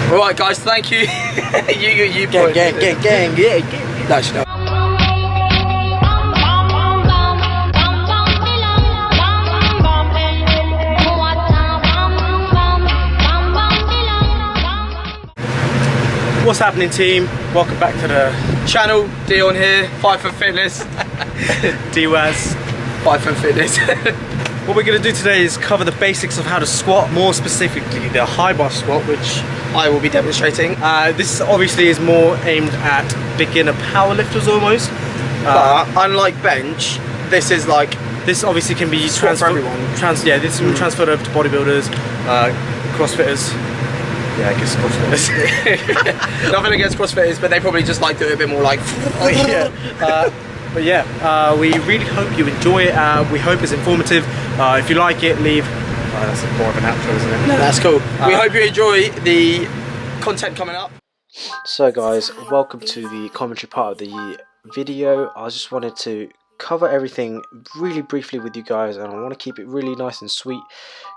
Alright guys, thank you. you Gang, yeah. No, no. What's happening, team? Welcome back to the Channel, Dion here, 5 Foot Fitness. Diwas. 5 Foot Fitness. What we're going to do today is cover the basics of how to squat, more specifically the high bar squat, which I will be demonstrating. this obviously is more aimed at beginner powerlifters almost. But unlike bench, this is like This obviously can be squat for everyone. This can be transferred over to bodybuilders, crossfitters. Yeah, I guess crossfitters. Nothing against CrossFitters, but they probably just like do it a bit more like. Oh, yeah. But yeah, we really hope you enjoy it. We hope it's informative. If you like it, leave. That's more of an outro, isn't it? No, that's cool. We hope you enjoy the content coming up. So guys, welcome to the commentary part of the video. I just wanted to cover everything really briefly with you guys, and I want to keep it really nice and sweet,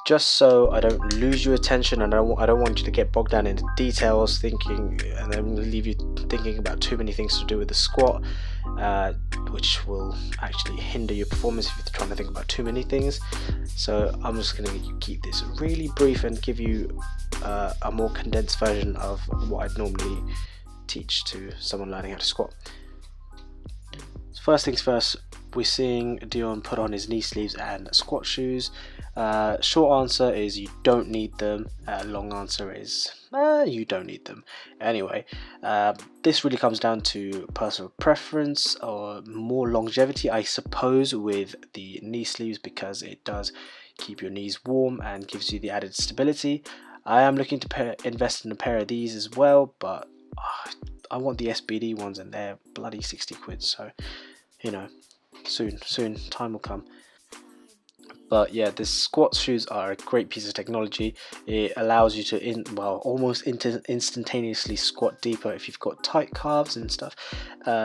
just so I don't lose your attention, and I don't want you to get bogged down into details thinking and then leave you thinking about too many things to do with the squat, which will actually hinder your performance if you're trying to think about too many things. So I'm just going to keep this really brief and give you a more condensed version of what I'd normally teach to someone learning how to squat. First things first, we're seeing Dion put on his knee sleeves and squat shoes. Short answer is you don't need them. Long answer is you don't need them. Anyway, this really comes down to personal preference or more longevity, I suppose, with the knee sleeves, because it does keep your knees warm and gives you the added stability. I am looking to invest in a pair of these as well, but I want the SBD ones, and they're bloody 60 quid, so you know, soon time will come. But yeah, the squat shoes are a great piece of technology. It allows you to almost instantaneously squat deeper if you've got tight calves and stuff.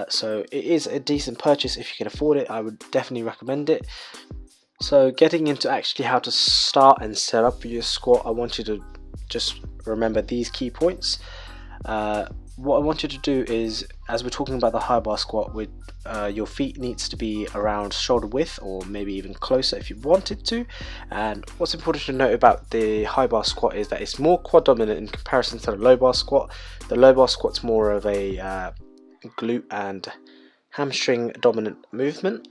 So it is a decent purchase if you can afford it. I would definitely recommend it. So getting into actually how to start and set up your squat, I want you to just remember these key points. What I want you to do is, as we're talking about the high bar squat, with your feet needs to be around shoulder width, or maybe even closer if you wanted to. And what's important to note about the high bar squat is that it's more quad dominant in comparison to the low bar squat. The low bar squat's more of a glute and hamstring dominant movement.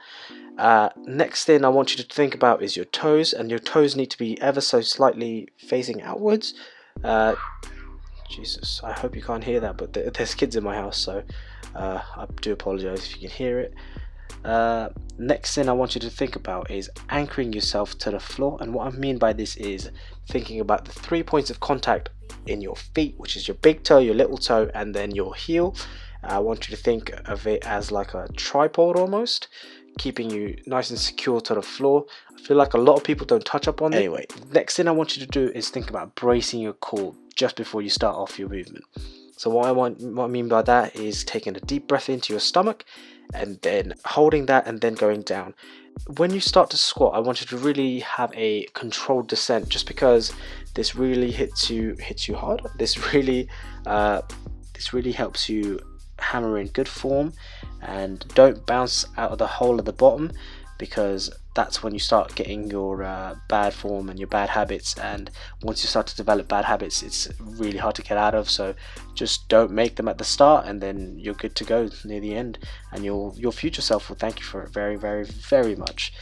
Next thing I want you to think about is your toes, and your toes need to be ever so slightly facing outwards. Jesus, I hope you can't hear that, but there's kids in my house, so I do apologize if you can hear it. Next thing I want you to think about is anchoring yourself to the floor, and what I mean by this is thinking about the 3 points of contact in your feet, which is your big toe, your little toe, and then your heel. I want you to think of it as like a tripod almost, keeping you nice and secure to the floor. I feel like a lot of people don't touch up on it. Anyway, next thing I want you to do is think about bracing your core just before you start off your movement. So what I mean by that is taking a deep breath into your stomach and then holding that and then going down. When you start to squat, I want you to really have a controlled descent, just because this really hits you hard. This really helps you hammer in good form, and don't bounce out of the hole at the bottom, because that's when you start getting your bad form and your bad habits. And once you start to develop bad habits, it's really hard to get out of. So just don't make them at the start, and then you're good to go near the end, and your future self will thank you for it very, very, very much.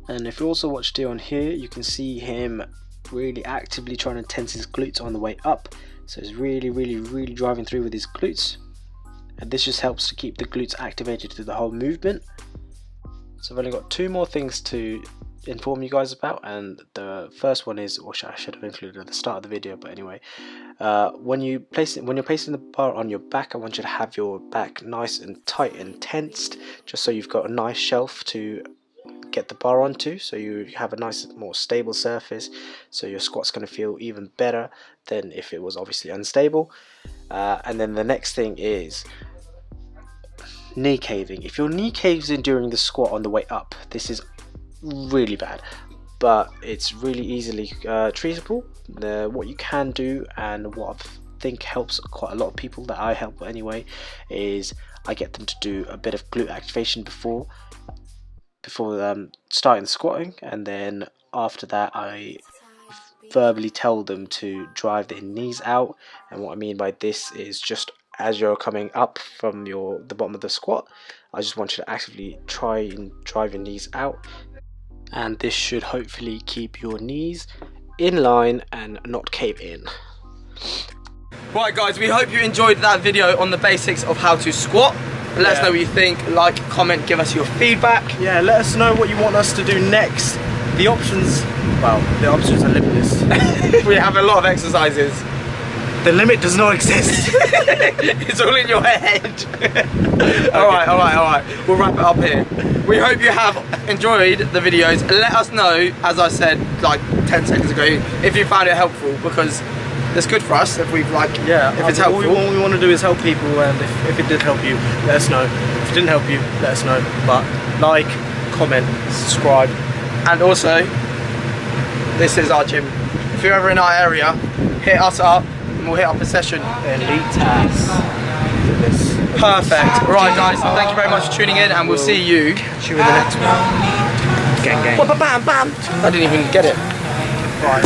And if you also watch Dion here, you can see him really actively trying to tense his glutes on the way up. So he's really driving through with his glutes, and this just helps to keep the glutes activated through the whole movement. So I've only got 2 more things to inform you guys about, and the first one is, which I should have included at the start of the video, but anyway, when you're placing the bar on your back, I want you to have your back nice and tight and tensed, just so you've got a nice shelf to get the bar onto, so you have a nice, more stable surface, so your squat's going to feel even better than if it was obviously unstable. And then the next thing is knee caving. If your knee caves in during the squat on the way up, this is really bad, but it's really easily treatable. What you can do, and what I've think helps quite a lot of people, that I help anyway, is I get them to do a bit of glute activation before starting squatting, and then after that I verbally tell them to drive their knees out. And what I mean by this is, just as you're coming up from the bottom of the squat, I just want you to actively try and drive your knees out, and this should hopefully keep your knees in line and not cave in. Right guys, we hope you enjoyed that video on the basics of how to squat. Let us know what you think, like, comment, give us your feedback. Yeah, let us know what you want us to do next. The options are limitless. We have a lot of exercises. The limit does not exist. It's all in your head. Alright. We'll wrap it up here. We hope you have enjoyed the videos. Let us know, as I said like 10 seconds ago, if you found it helpful, because it's good for us if we've if it's helpful. All we want to do is help people, and if it did help you, let us know. If it didn't help you, let us know. But like, comment, subscribe. And also, this is our gym. If you're ever in our area, hit us up and we'll hit up a session. Elitas. Perfect. Right guys, thank you very much for tuning in, and we'll see you. See you in the next one. Gang gang. Bam bam bam. I didn't even get it. Right.